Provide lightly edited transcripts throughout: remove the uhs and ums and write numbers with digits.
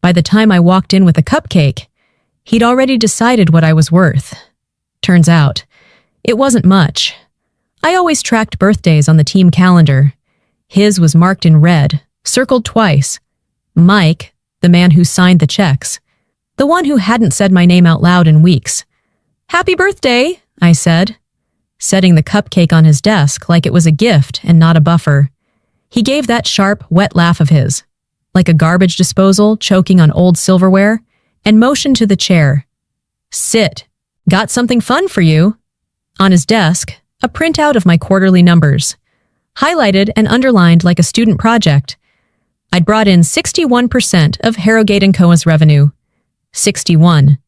By the time I walked in with a cupcake, he'd already decided what I was worth. Turns out, it wasn't much. I always tracked birthdays on the team calendar. His was marked in red, circled twice. Mike, the man who signed the checks. The one who hadn't said my name out loud in weeks. "Happy birthday," I said, setting the cupcake on his desk like it was a gift and not a buffer. He gave that sharp, wet laugh of his, like a garbage disposal choking on old silverware, and motioned to the chair. "Sit. Got something fun for you." On his desk, a printout of my quarterly numbers, highlighted and underlined like a student project. I'd brought in 61% of Harrogate & Co.'s revenue. 61.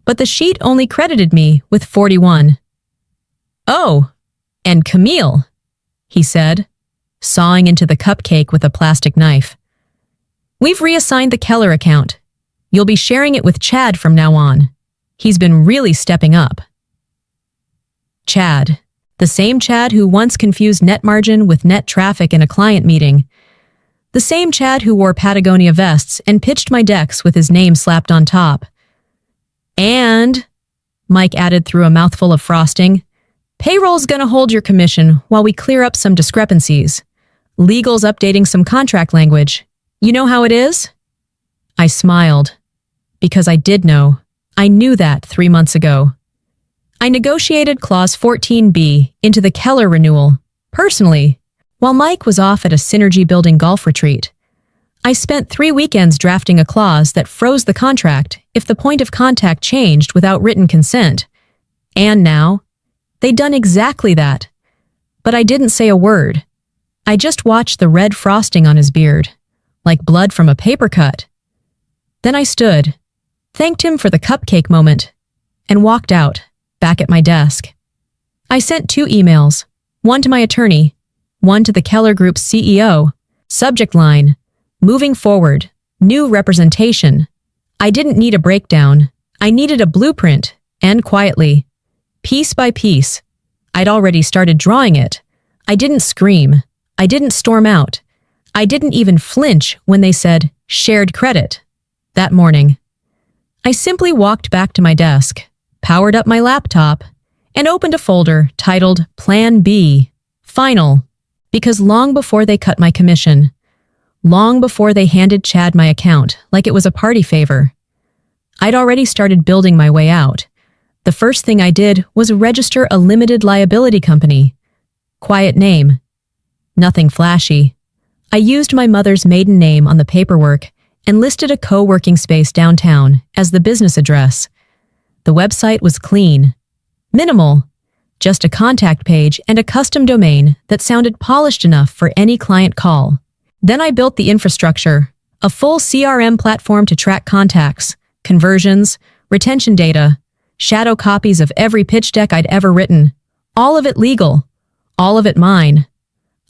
But the sheet only credited me with 41. "Oh, and Camille," he said, sawing into the cupcake with a plastic knife. "We've reassigned the Keller account. You'll be sharing it with Chad from now on. He's been really stepping up." Chad, the same Chad who once confused net margin with net traffic in a client meeting. The same Chad who wore Patagonia vests and pitched my decks with his name slapped on top. "And," Mike added through a mouthful of frosting, "payroll's gonna hold your commission while we clear up some discrepancies. Legal's updating some contract language. You know how it is?" I smiled, because I did know. I knew that 3 months ago. I negotiated Clause 14B into the Keller renewal, personally, while Mike was off at a synergy-building golf retreat. I spent 3 weekends drafting a clause that froze the contract if the point of contact changed without written consent. And now, they'd done exactly that. But I didn't say a word. I just watched the red frosting on his beard, like blood from a paper cut. Then I stood, thanked him for the cupcake moment, and walked out, back at my desk. I sent 2 emails, one to my attorney, one to the Keller Group's CEO. Subject line, "Moving forward, new representation." I didn't need a breakdown. I needed a blueprint, and quietly. Piece by piece. I'd already started drawing it. I didn't scream. I didn't storm out. I didn't even flinch when they said, "shared credit." That morning, I simply walked back to my desk, powered up my laptop, and opened a folder titled Plan B, Final, because long before they cut my commission, long before they handed Chad my account like it was a party favor, I'd already started building my way out. The first thing I did was register a limited liability company. Quiet name. Nothing flashy. I used my mother's maiden name on the paperwork and listed a co-working space downtown as the business address. The website was clean. Minimal. Just a contact page and a custom domain that sounded polished enough for any client call. Then I built the infrastructure, a full CRM platform to track contacts, conversions, retention data, shadow copies of every pitch deck I'd ever written, all of it legal, all of it mine.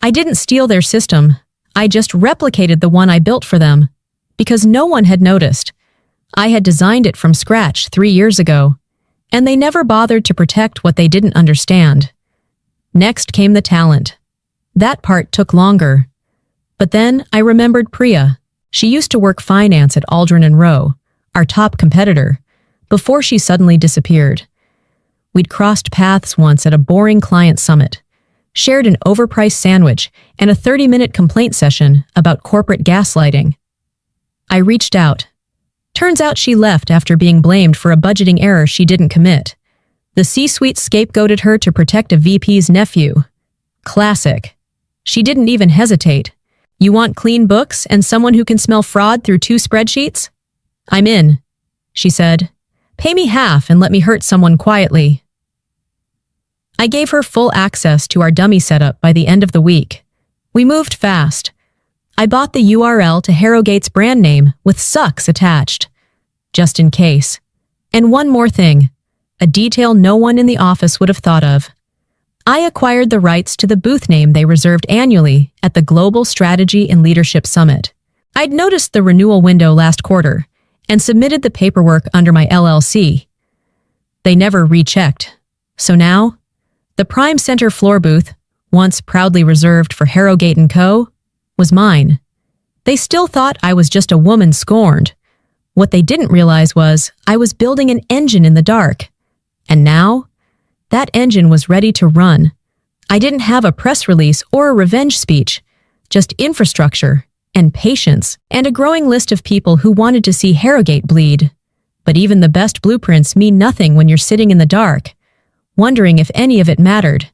I didn't steal their system, I just replicated the one I built for them, because no one had noticed. I had designed it from scratch 3 years ago, and they never bothered to protect what they didn't understand. Next came the talent. That part took longer. But then I remembered Priya. She used to work finance at Aldrin & Rowe, our top competitor, before she suddenly disappeared. We'd crossed paths once at a boring client summit, shared an overpriced sandwich and a 30-minute complaint session about corporate gaslighting. I reached out. Turns out she left after being blamed for a budgeting error she didn't commit. The C-suite scapegoated her to protect a VP's nephew. Classic. She didn't even hesitate. "You want clean books and someone who can smell fraud through 2 spreadsheets? I'm in," she said. "Pay me half and let me hurt someone quietly." I gave her full access to our dummy setup by the end of the week. We moved fast. I bought the URL to Harrogate's brand name with sucks attached, just in case. And one more thing, a detail no one in the office would have thought of. I acquired the rights to the booth name they reserved annually at the Global Strategy and Leadership Summit. I'd noticed the renewal window last quarter and submitted the paperwork under my LLC. They never rechecked. So now, the Prime Center floor booth, once proudly reserved for Harrogate & Co., was mine. They still thought I was just a woman scorned, What they didn't realize was I was building an engine in the dark. And now, that engine was ready to run. I didn't have a press release or a revenge speech, just infrastructure and patience and a growing list of people who wanted to see Harrogate bleed. But even the best blueprints mean nothing when you're sitting in the dark, wondering if any of it mattered.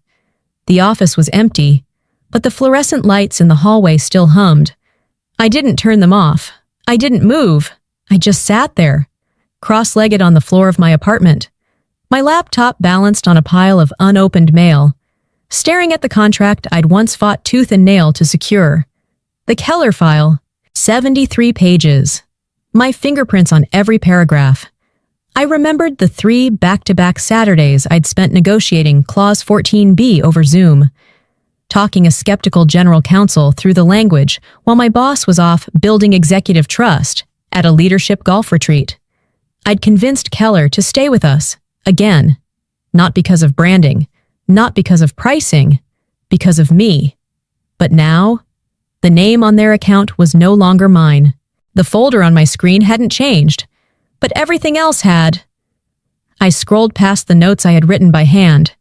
The office was empty, but the fluorescent lights in the hallway still hummed. I didn't turn them off. I didn't move. I just sat there, cross-legged on the floor of my apartment, my laptop balanced on a pile of unopened mail, staring at the contract I'd once fought tooth and nail to secure. The Keller file, 73 pages. My fingerprints on every paragraph. I remembered the 3 back-to-back Saturdays I'd spent negotiating Clause 14B over Zoom, talking a skeptical general counsel through the language while my boss was off building executive trust at a leadership golf retreat. I'd convinced Keller to stay with us, again, not because of branding, not because of pricing, because of me. But now, the name on their account was no longer mine. The folder on my screen hadn't changed, but everything else had. I scrolled past the notes I had written by hand.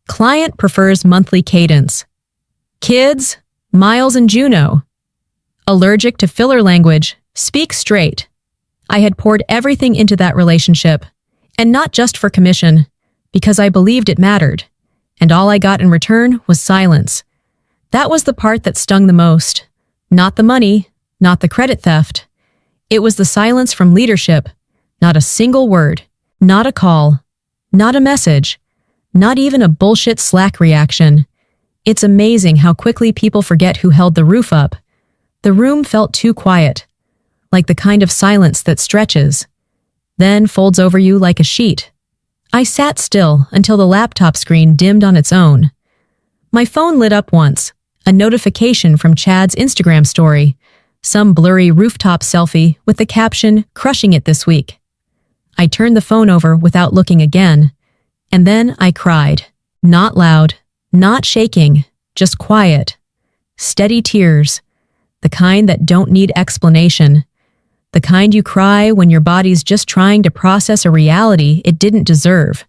Client prefers monthly cadence. Kids, Miles and Juno. Allergic to filler language, speak straight. I had poured everything into that relationship, and not just for commission, because I believed it mattered, and all I got in return was silence. That was the part that stung the most. Not the money, not the credit theft. It was the silence from leadership. Not a single word, not a call, not a message, not even a bullshit Slack reaction. It's amazing how quickly people forget who held the roof up. The room felt too quiet, like the kind of silence that stretches, then folds over you like a sheet. I sat still until the laptop screen dimmed on its own. My phone lit up once, a notification from Chad's Instagram story, some blurry rooftop selfie with the caption, "Crushing it this week." I turned the phone over without looking again, and then I cried. Not loud, not shaking, just quiet. Steady tears, the kind that don't need explanation, the kind you cry when your body's just trying to process a reality it didn't deserve.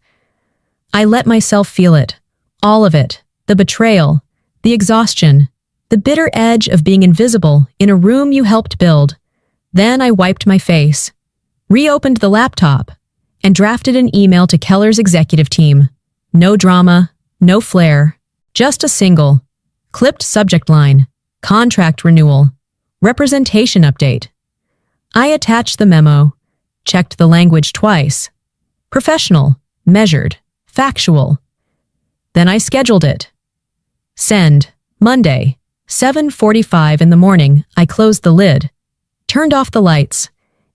I let myself feel it, all of it, the betrayal, the exhaustion, the bitter edge of being invisible in a room you helped build. Then I wiped my face, reopened the laptop, and drafted an email to Keller's executive team. No drama, no flair, just a single, clipped subject line, contract renewal, representation update. I attached the memo, checked the language twice. Professional, measured, factual. Then I scheduled it. Send, Monday, 7:45 in the morning. I closed the lid, turned off the lights,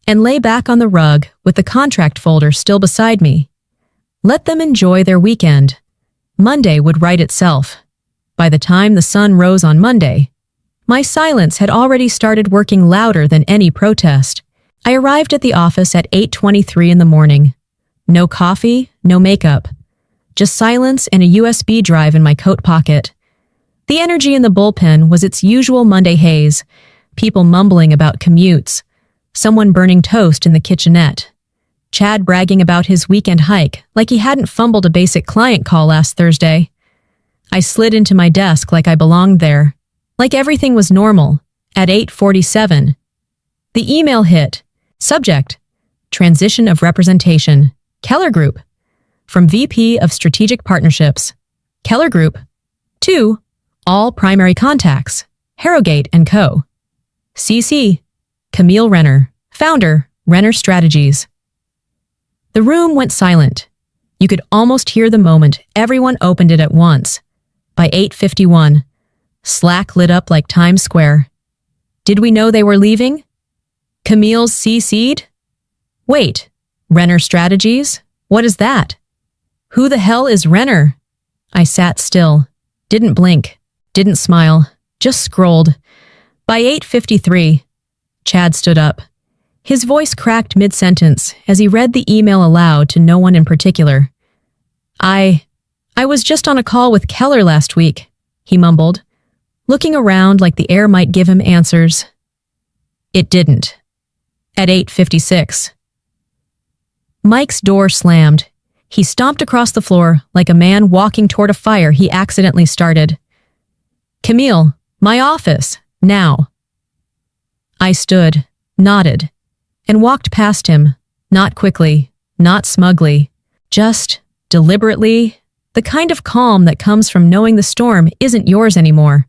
and lay back on the rug with the contract folder still beside me. Let them enjoy their weekend. Monday would right itself. By the time the sun rose on Monday, my silence had already started working louder than any protest. I arrived at the office at 8:23 in the morning. No coffee, no makeup. Just silence and a USB drive in my coat pocket. The energy in the bullpen was its usual Monday haze, people mumbling about commutes, someone burning toast in the kitchenette, Chad bragging about his weekend hike like he hadn't fumbled a basic client call last Thursday. I slid into my desk like I belonged there, like everything was normal, at 8:47. The email hit. Subject: Transition of Representation. Keller Group. From VP of Strategic Partnerships. Keller Group. To all primary contacts. Harrogate & Co. CC: Camille Renner, founder, Renner Strategies. The room went silent. You could almost hear the moment everyone opened it at once. By 8:51, Slack lit up like Times Square. Did we know they were leaving? Camille's CC'd? Wait, Renner Strategies? What is that? Who the hell is Renner? I sat still, didn't blink, didn't smile, just scrolled. By 8:53, Chad stood up. His voice cracked mid-sentence as he read the email aloud to no one in particular. I was just on a call with Keller last week, he mumbled, looking around like the air might give him answers. It didn't. at 8:56. Mike's door slammed. He stomped across the floor like a man walking toward a fire he accidentally started. "Camille, my office, now." I stood, nodded, and walked past him, not quickly, not smugly, just deliberately, the kind of calm that comes from knowing the storm isn't yours anymore.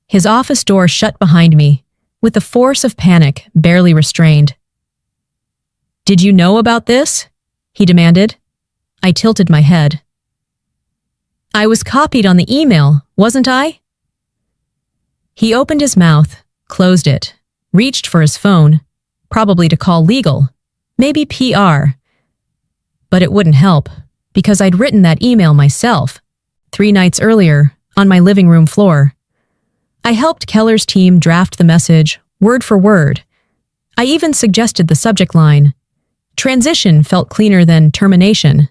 His office door shut behind me, with the force of panic barely restrained. "Did you know about this?" he demanded. I tilted my head. "I was copied on the email, wasn't I?" He opened his mouth, closed it, reached for his phone, probably to call legal, maybe PR. But it wouldn't help, because I'd written that email myself, 3 nights earlier, on my living room floor. I helped Keller's team draft the message, word for word. I even suggested the subject line. Transition felt cleaner than termination.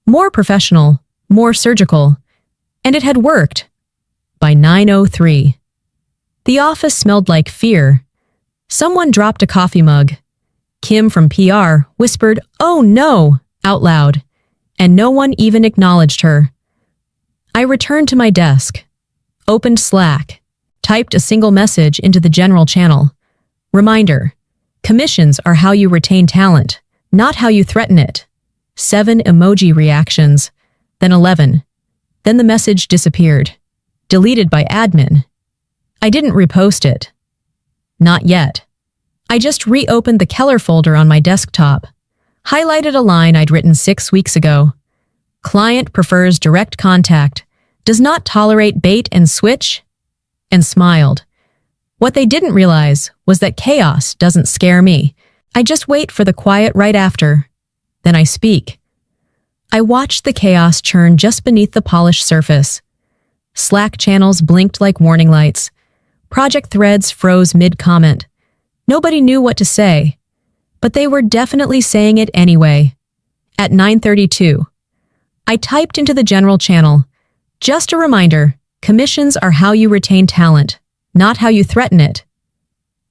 More professional, more surgical. And it had worked. By 9:03. The office smelled like fear. Someone dropped a coffee mug. Kim from PR whispered, "Oh no," out loud, and no one even acknowledged her. I returned to my desk, opened Slack, typed a single message into the general channel. Reminder, commissions are how you retain talent, not how you threaten it. 7 emoji reactions, then 11. Then the message disappeared, deleted by admin. I didn't repost it. Not yet. I just reopened the Keller folder on my desktop, highlighted a line I'd written 6 weeks ago. Client prefers direct contact, does not tolerate bait and switch, and smiled. What they didn't realize was that chaos doesn't scare me. I just wait for the quiet right after. Then I speak. I watched the chaos churn just beneath the polished surface. Slack channels blinked like warning lights. Project threads froze mid-comment. Nobody knew what to say, but they were definitely saying it anyway. At 9:32, I typed into the general channel, "Just a reminder, commissions are how you retain talent, not how you threaten it."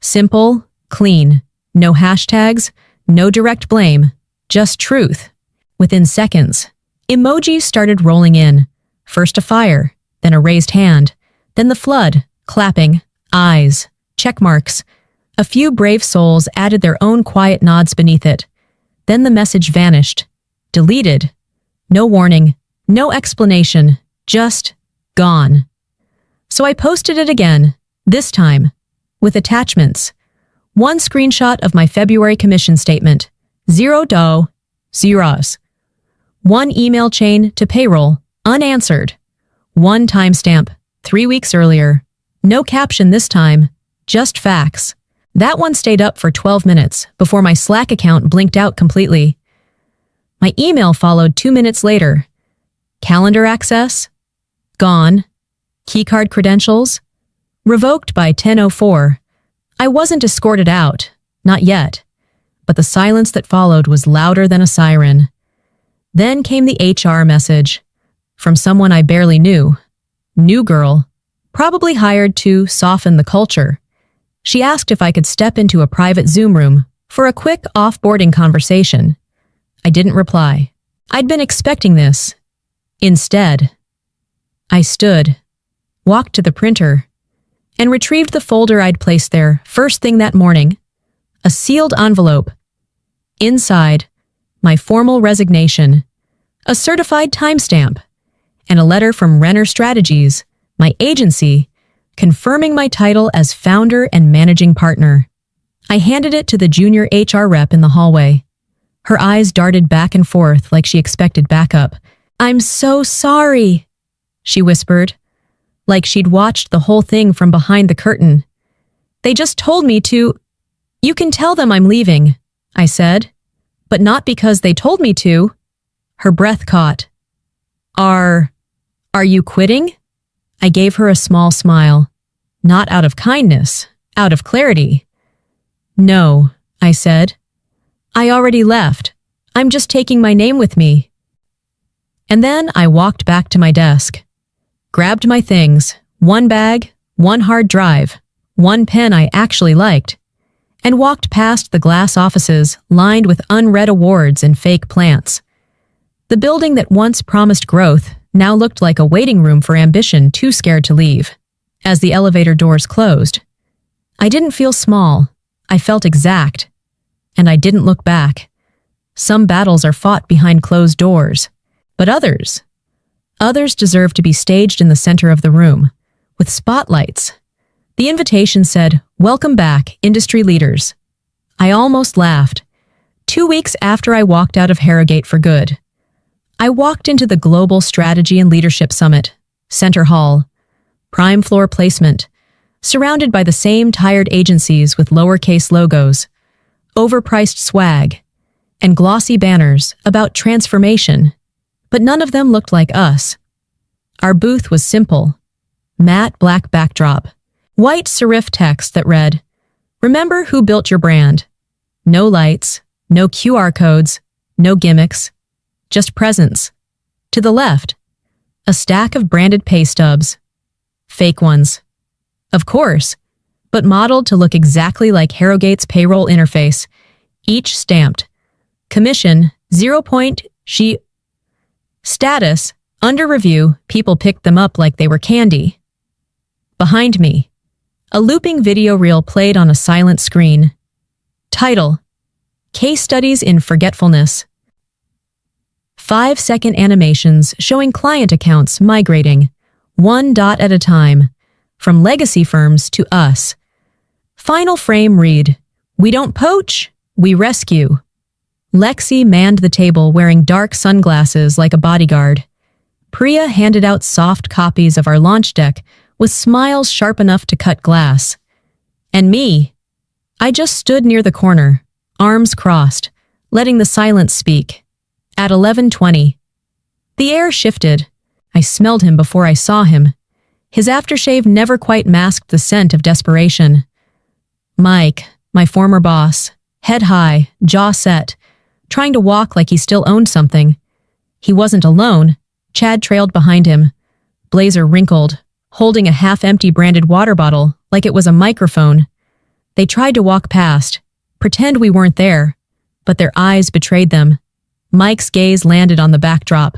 Simple, clean, no hashtags, no direct blame, just truth. Within seconds, emojis started rolling in, first a fire, then a raised hand, then the flood, clapping, eyes, check marks. A few brave souls added their own quiet nods beneath it. Then the message vanished, deleted. No warning, no explanation, just gone. So I posted it again, this time, with attachments. 1 screenshot of my February commission statement, $0, zeros. 1 email chain to payroll, unanswered. 1 timestamp, 3 weeks earlier. No caption this time, just facts. That one stayed up for 12 minutes before my Slack account blinked out completely. My email followed 2 minutes later. Calendar access? Gone. Keycard credentials? Revoked by 10:04. I wasn't escorted out, not yet, but the silence that followed was louder than a siren. Then came the HR message, from someone I barely knew. New girl, probably hired to soften the culture. She asked if I could step into a private Zoom room for a quick off-boarding conversation. I didn't reply. I'd been expecting this. Instead, I stood, walked to the printer, and retrieved the folder I'd placed there first thing that morning. A sealed envelope. Inside, my formal resignation, a certified timestamp, and a letter from Renner Strategies, my agency, confirming my title as founder and managing partner. I handed it to the junior HR rep in the hallway. Her eyes darted back and forth like she expected backup. "I'm so sorry," she whispered, like she'd watched the whole thing from behind the curtain. "They just told me to—" "You can tell them I'm leaving," I said, "but not because they told me to." Her breath caught. Are you quitting?" I gave her a small smile. Not out of kindness, out of clarity. "No," I said. "I already left. I'm just taking my name with me." And then I walked back to my desk, grabbed my things, 1 bag, 1 hard drive, 1 pen I actually liked, and walked past the glass offices lined with unread awards and fake plants. The building that once promised growth now looked like a waiting room for ambition too scared to leave. As the elevator doors closed, I didn't feel small. I felt exact. And I didn't look back. Some battles are fought behind closed doors, but others deserve to be staged in the center of the room, with spotlights. The invitation said, "Welcome back, industry leaders." I almost laughed. 2 weeks after I walked out of Harrogate for good, I walked into the Global Strategy and Leadership Summit, Center Hall, prime floor placement, surrounded by the same tired agencies with lowercase logos, overpriced swag, and glossy banners about transformation, but none of them looked like us. Our booth was simple, matte black backdrop, white serif text that read, "Remember who built your brand." No lights, no QR codes, no gimmicks, just presence. To the left, a stack of branded pay stubs. Fake ones. Of course, but modeled to look exactly like Harrogate's payroll interface, each stamped. Commission, 0. Status, under review. People picked them up like they were candy. Behind me, a looping video reel played on a silent screen. Title, Case Studies in Forgetfulness. 5-second animations showing client accounts migrating, one dot at a time, from legacy firms to us. Final frame read, "We don't poach, we rescue." Lexi manned the table wearing dark sunglasses like a bodyguard. Priya handed out soft copies of our launch deck with smiles sharp enough to cut glass. And me, I just stood near the corner, arms crossed, letting the silence speak. At 11:20, the air shifted. I smelled him before I saw him. His aftershave never quite masked the scent of desperation. Mike, my former boss, head high, jaw set, trying to walk like he still owned something. He wasn't alone. Chad trailed behind him, blazer wrinkled, holding a half-empty branded water bottle like it was a microphone. They tried to walk past, pretend we weren't there, but their eyes betrayed them. Mike's gaze landed on the backdrop,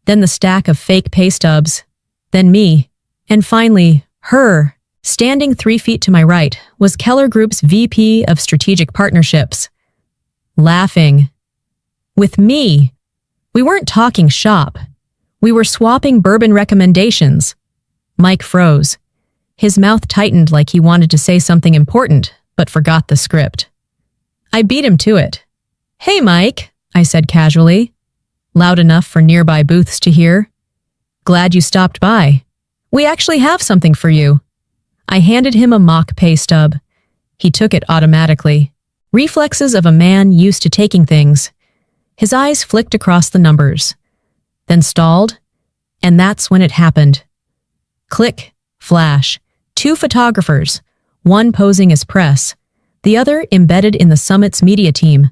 then the stack of fake pay stubs, then me, and finally, her. Standing 3 feet to my right was Keller Group's VP of Strategic Partnerships. Laughing. With me. We weren't talking shop. We were swapping bourbon recommendations. Mike froze. His mouth tightened like he wanted to say something important, but forgot the script. I beat him to it. "Hey, Mike," I said casually, loud enough for nearby booths to hear. "Glad you stopped by. We actually have something for you." I handed him a mock pay stub. He took it automatically. Reflexes of a man used to taking things. His eyes flicked across the numbers, then stalled, and that's when it happened. Click, flash, 2 photographers, one posing as press, the other embedded in the summit's media team.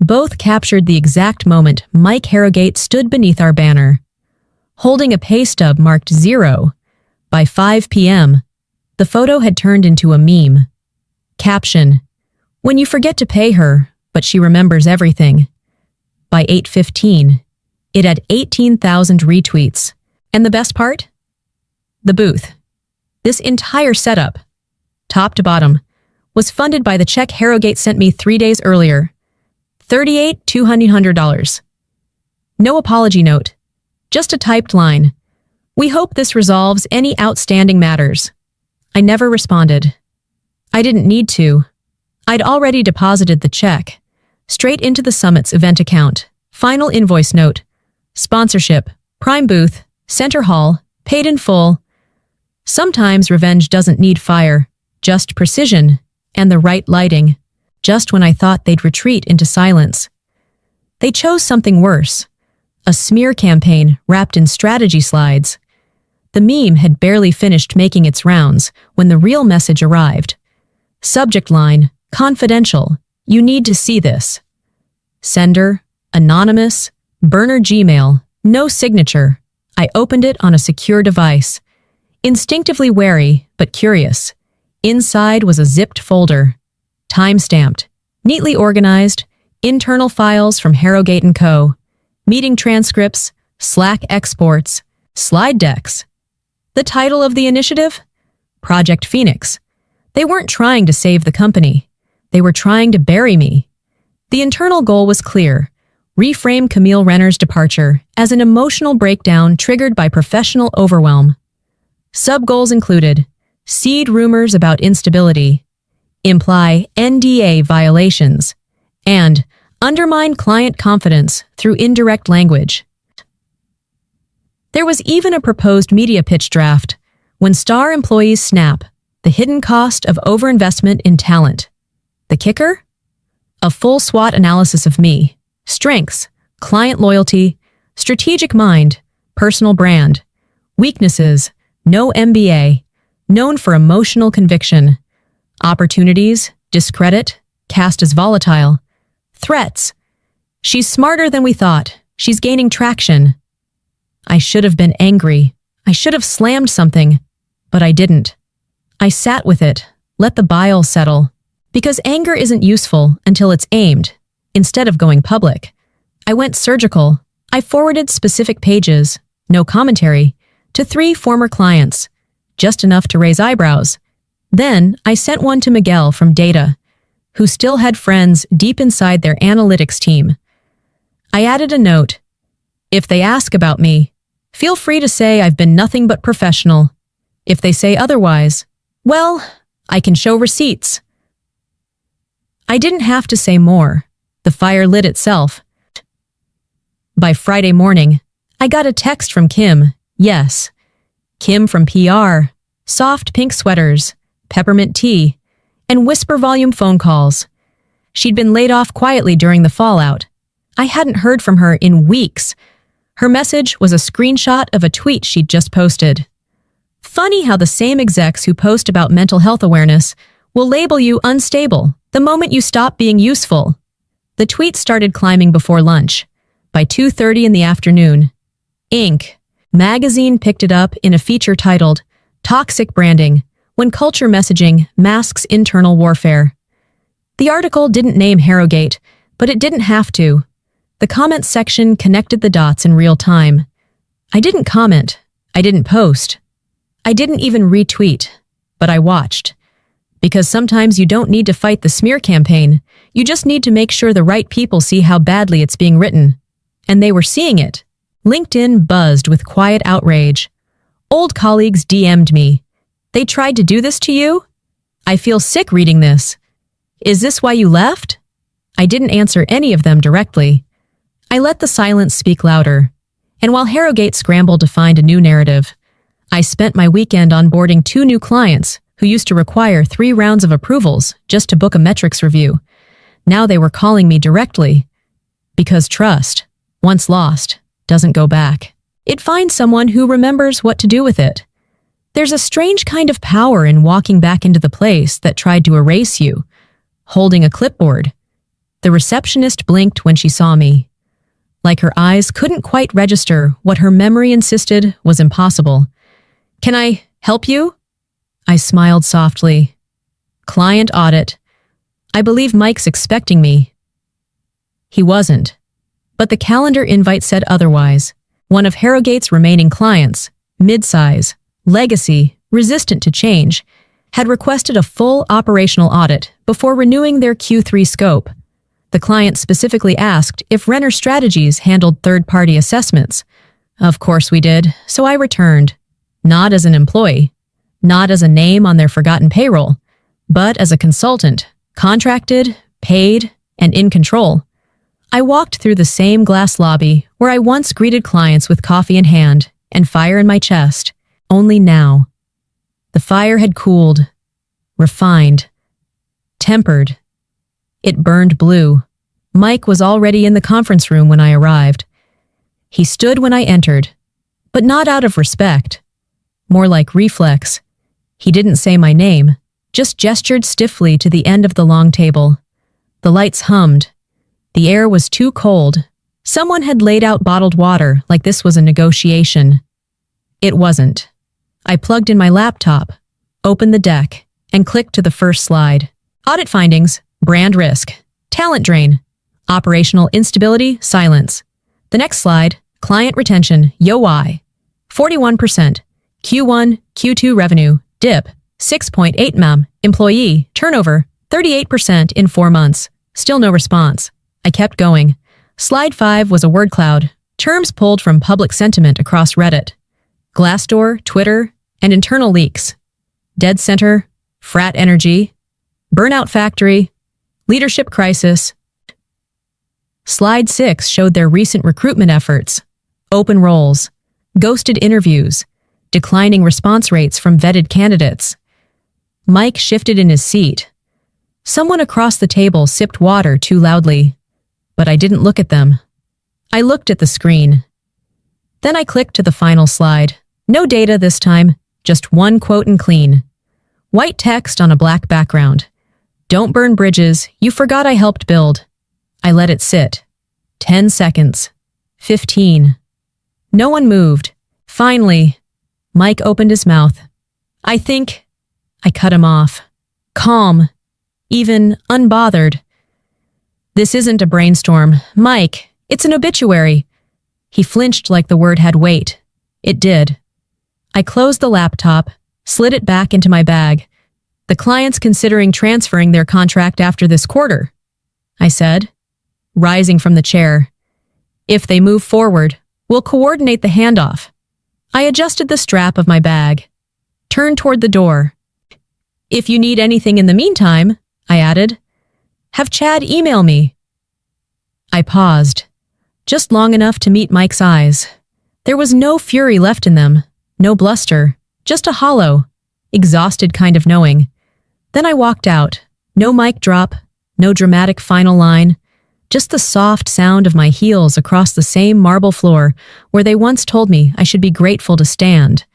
Both captured the exact moment Mike Harrogate stood beneath our banner, holding a pay stub marked 0. By 5 p.m., the photo had turned into a meme. Caption, "When you forget to pay her, but she remembers everything." By 8:15, it had 18,000 retweets. And the best part? The booth. This entire setup, top to bottom, was funded by the check Harrogate sent me 3 days earlier. $38,200. No apology note, just a typed line. "We hope this resolves any outstanding matters." I never responded. I didn't need to. I'd already deposited the check, straight into the summit's event account. Final invoice note. Sponsorship, prime booth, center hall, paid in full. Sometimes revenge doesn't need fire, just precision and the right lighting. Just when I thought they'd retreat into silence, they chose something worse. A smear campaign wrapped in strategy slides. The meme had barely finished making its rounds when the real message arrived. Subject line, confidential, you need to see this. Sender, anonymous, burner Gmail, no signature. I opened it on a secure device. Instinctively wary, but curious. Inside was a zipped folder. Time-stamped, neatly organized, internal files from Harrogate & Co., meeting transcripts, Slack exports, slide decks. The title of the initiative? Project Phoenix. They weren't trying to save the company. They were trying to bury me. The internal goal was clear: reframe Camille Renner's departure as an emotional breakdown triggered by professional overwhelm. Sub-goals included: seed rumors about instability, imply NDA violations, and undermine client confidence through indirect language. There was even a proposed media pitch draft: when star employees snap, the hidden cost of overinvestment in talent. The kicker? A full SWOT analysis of me: strengths, client loyalty, strategic mind, personal brand; weaknesses: no MBA, known for emotional conviction; opportunities: discredit, cast as volatile; threats: she's smarter than we thought, she's gaining traction. I should have been angry. I should have slammed something, but I didn't. I sat with it, let the bile settle. Because anger isn't useful until it's aimed, instead of going public. I went surgical. I forwarded specific pages, no commentary, to 3 former clients, just enough to raise eyebrows. Then I sent one to Miguel from Data, who still had friends deep inside their analytics team. I added a note: if they ask about me, feel free to say I've been nothing but professional. If they say otherwise, well, I can show receipts. I didn't have to say more. The fire lit itself. By Friday morning, I got a text from Kim. Yes, Kim from PR. Soft pink sweaters, peppermint tea, and whisper volume phone calls. She'd been laid off quietly during the fallout. I hadn't heard from her in weeks. Her message was a screenshot of a tweet she'd just posted. Funny how the same execs who post about mental health awareness will label you unstable the moment you stop being useful. The tweet started climbing before lunch. By 2:30 in the afternoon, Inc. magazine picked it up in a feature titled Toxic Branding: When Culture Messaging Masks Internal Warfare. The article didn't name Harrogate, but it didn't have to. The comments section connected the dots in real time. I didn't comment. I didn't post. I didn't even retweet. But I watched. Because sometimes you don't need to fight the smear campaign. You just need to make sure the right people see how badly it's being written. And they were seeing it. LinkedIn buzzed with quiet outrage. Old colleagues DM'd me. They tried to do this to you? I feel sick reading this. Is this why you left? I didn't answer any of them directly. I let the silence speak louder. And while Harrogate scrambled to find a new narrative, I spent my weekend onboarding 2 new clients who used to require 3 rounds of approvals just to book a metrics review. Now they were calling me directly. Because trust, once lost, doesn't go back. It finds someone who remembers what to do with it. There's a strange kind of power in walking back into the place that tried to erase you, holding a clipboard. The receptionist blinked when she saw me. Like her eyes couldn't quite register what her memory insisted was impossible. Can I help you? I smiled softly. Client audit. I believe Mike's expecting me. He wasn't. But the calendar invite said otherwise. One of Harrogate's remaining clients, mid-size, legacy, resistant to change, had requested a full operational audit before renewing their Q3 scope. The client specifically asked if Renner Strategies handled third-party assessments. Of course we did, so I returned. Not as an employee, not as a name on their forgotten payroll, but as a consultant, contracted, paid, and in control. I walked through the same glass lobby where I once greeted clients with coffee in hand and fire in my chest, only now. The fire had cooled, refined, tempered. It burned blue. Mike was already in the conference room when I arrived. He stood when I entered, but not out of respect. More like reflex. He didn't say my name, just gestured stiffly to the end of the long table. The lights hummed. The air was too cold. Someone had laid out bottled water like this was a negotiation. It wasn't. I plugged in my laptop, opened the deck, and clicked to the first slide. Audit findings, brand risk, talent drain, operational instability, silence. The next slide, client retention, YoY, 41%, Q1, Q2 revenue, dip, 6.8 employee, turnover, 38% in 4 months. Still no response. I kept going. Slide 5 was a word cloud, terms pulled from public sentiment across Reddit, Glassdoor, Twitter, and internal leaks. Dead center, frat energy, burnout factory, leadership crisis. Slide 6 showed their recent recruitment efforts, open roles, ghosted interviews, declining response rates from vetted candidates. Mike shifted in his seat. Someone across the table sipped water too loudly, but I didn't look at them. I looked at the screen. Then I clicked to the final slide. No data this time, just one quote and clean. White text on a black background. Don't burn bridges, you forgot I helped build. I let it sit. 10 seconds. 15. No one moved. Finally, Mike opened his mouth. I cut him off. Calm. Even unbothered. This isn't a brainstorm. Mike, it's an obituary. He flinched like the word had weight. It did. I closed the laptop, slid it back into my bag. The client's considering transferring their contract after this quarter, I said, rising from the chair. If they move forward, we'll coordinate the handoff. I adjusted the strap of my bag, turned toward the door. If you need anything in the meantime, I added, have Chad email me. I paused, just long enough to meet Mike's eyes. There was no fury left in them, no bluster, just a hollow, exhausted kind of knowing. Then I walked out. No mic drop, no dramatic final line, just the soft sound of my heels across the same marble floor where they once told me I should be grateful to stand.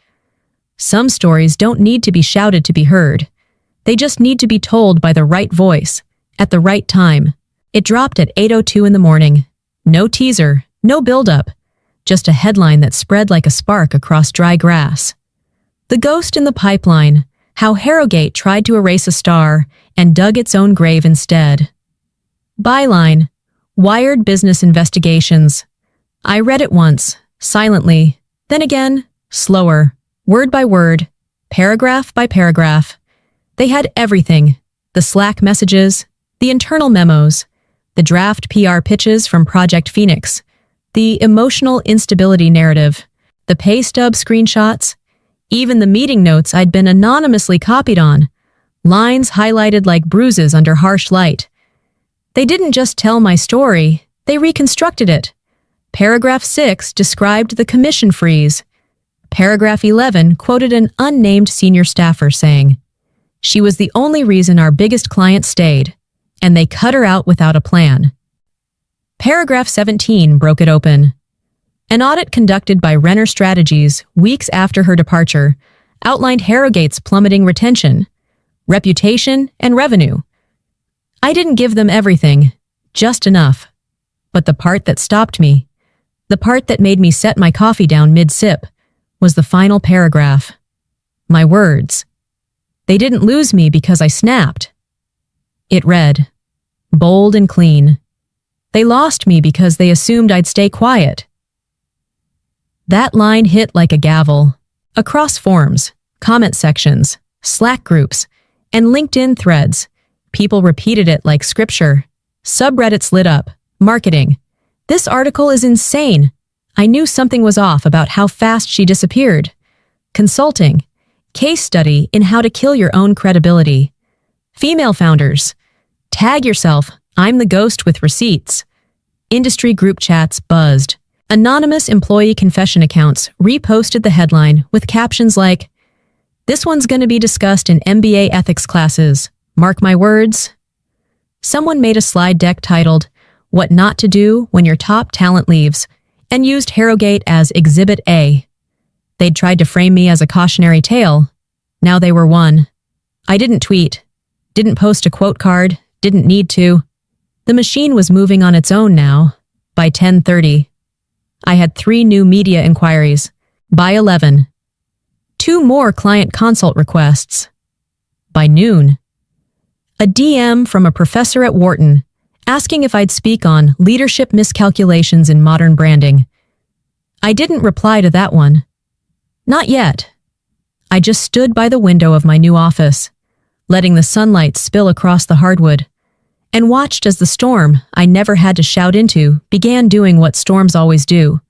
Some stories don't need to be shouted to be heard. They just need to be told by the right voice, at the right time. It dropped at 8:02 in the morning. No teaser, no build-up, just a headline that spread like a spark across dry grass. The ghost in the pipeline, how Harrogate tried to erase a star and dug its own grave instead. Byline, Wired Business Investigations. I read it once, silently, then again, slower, word by word, paragraph by paragraph. They had everything, the Slack messages, the internal memos, the draft PR pitches from Project Phoenix, the emotional instability narrative, the pay stub screenshots, even the meeting notes I'd been anonymously copied on, lines highlighted like bruises under harsh light. They didn't just tell my story, they reconstructed it. Paragraph 6 described the commission freeze. Paragraph 11 quoted an unnamed senior staffer saying, "She was the only reason our biggest client stayed, and they cut her out without a plan." Paragraph 17 broke it open. An audit conducted by Renner Strategies weeks after her departure outlined Harrogate's plummeting retention, reputation, and revenue. I didn't give them everything, just enough. But the part that stopped me, the part that made me set my coffee down mid-sip, was the final paragraph. My words. They didn't lose me because I snapped. It read, bold and clean. They lost me because they assumed I'd stay quiet. That line hit like a gavel. Across forums, comment sections, Slack groups, and LinkedIn threads, people repeated it like scripture. Subreddits lit up. Marketing. This article is insane. I knew something was off about how fast she disappeared. Consulting. Case study in how to kill your own credibility. Female founders. Tag yourself, I'm the ghost with receipts. Industry group chats buzzed. Anonymous employee confession accounts reposted the headline with captions like, "This one's going to be discussed in MBA ethics classes. Mark my words." Someone made a slide deck titled, "What Not to Do When Your Top Talent Leaves," and used Harrogate as Exhibit A. They'd tried to frame me as a cautionary tale. Now they were one. I didn't tweet, didn't post a quote card, didn't need to. The machine was moving on its own now. By 10:30. I had 3 new media inquiries. By 11. 2 more client consult requests. By noon. A DM from a professor at Wharton, asking if I'd speak on leadership miscalculations in modern branding. I didn't reply to that one. Not yet. I just stood by the window of my new office, letting the sunlight spill across the hardwood, and watched as the storm I never had to shout into began doing what storms always do.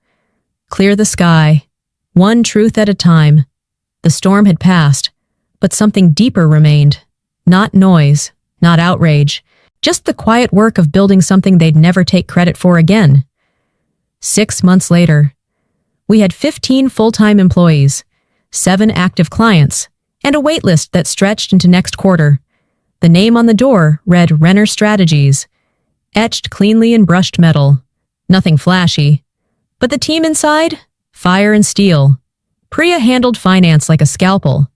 Clear the sky, one truth at a time. The storm had passed, but something deeper remained. Not noise, not outrage, just the quiet work of building something they'd never take credit for again. 6 months later, we had 15 full-time employees, 7 active clients, and a waitlist that stretched into next quarter. The name on the door read Renner Strategies, etched cleanly in brushed metal. Nothing flashy. But the team inside? Fire and steel. Priya handled finance like a scalpel.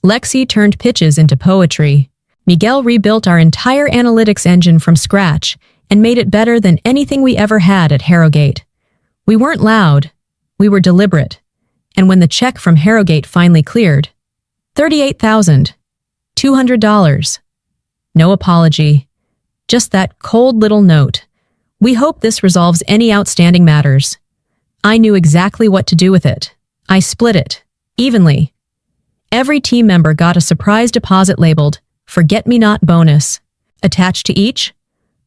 Lexi turned pitches into poetry. Miguel rebuilt our entire analytics engine from scratch and made it better than anything we ever had at Harrogate. We weren't loud. We were deliberate. And when the check from Harrogate finally cleared, $38,200. No apology. Just that cold little note. We hope this resolves any outstanding matters. I knew exactly what to do with it. I split it, evenly. Every team member got a surprise deposit labeled Forget-Me-Not bonus. Attached to each,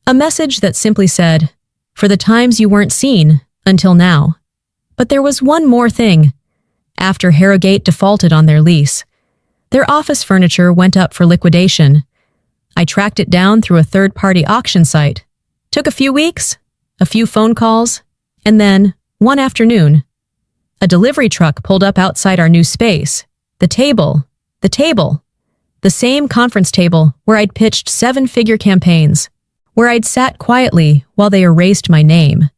a message that simply said, for the times you weren't seen, until now. But there was one more thing. After Harrogate defaulted on their lease, their office furniture went up for liquidation. I tracked it down through a third-party auction site. Took a few weeks, a few phone calls, and then, one afternoon, a delivery truck pulled up outside our new space. The table. The same conference table where I'd pitched 7-figure campaigns, where I'd sat quietly while they erased my name,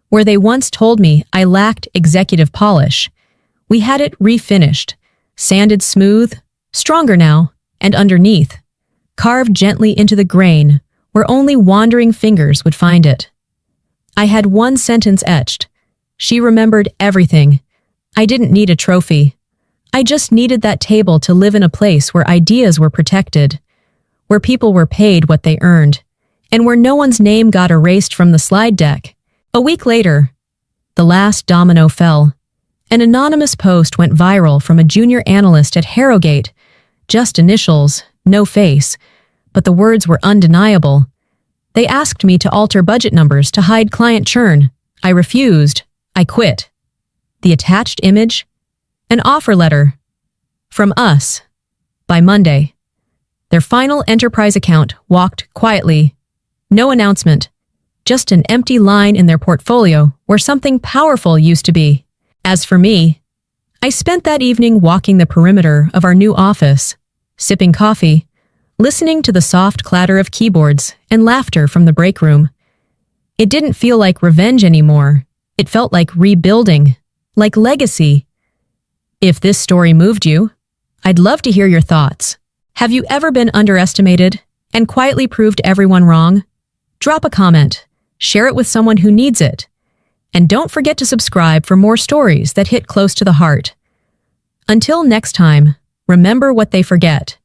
where they once told me I lacked executive polish. We had it refinished, sanded smooth, stronger now, and underneath, carved gently into the grain where only wandering fingers would find it. I had one sentence etched. She remembered everything. I didn't need a trophy. I just needed that table to live in a place where ideas were protected, where people were paid what they earned, and where no one's name got erased from the slide deck. A week later, the last domino fell. An anonymous post went viral from a junior analyst at Harrogate. Just initials, no face, but the words were undeniable. They asked me to alter budget numbers to hide client churn. I refused. I quit. The attached image? An offer letter. From us. By Monday. Their final enterprise account walked quietly. No announcement. Just an empty line in their portfolio where something powerful used to be. As for me, I spent that evening walking the perimeter of our new office, sipping coffee, listening to the soft clatter of keyboards and laughter from the break room. It didn't feel like revenge anymore. It felt like rebuilding, like legacy. If this story moved you, I'd love to hear your thoughts. Have you ever been underestimated and quietly proved everyone wrong? Drop a comment, share it with someone who needs it, and don't forget to subscribe for more stories that hit close to the heart. Until next time, remember what they forget.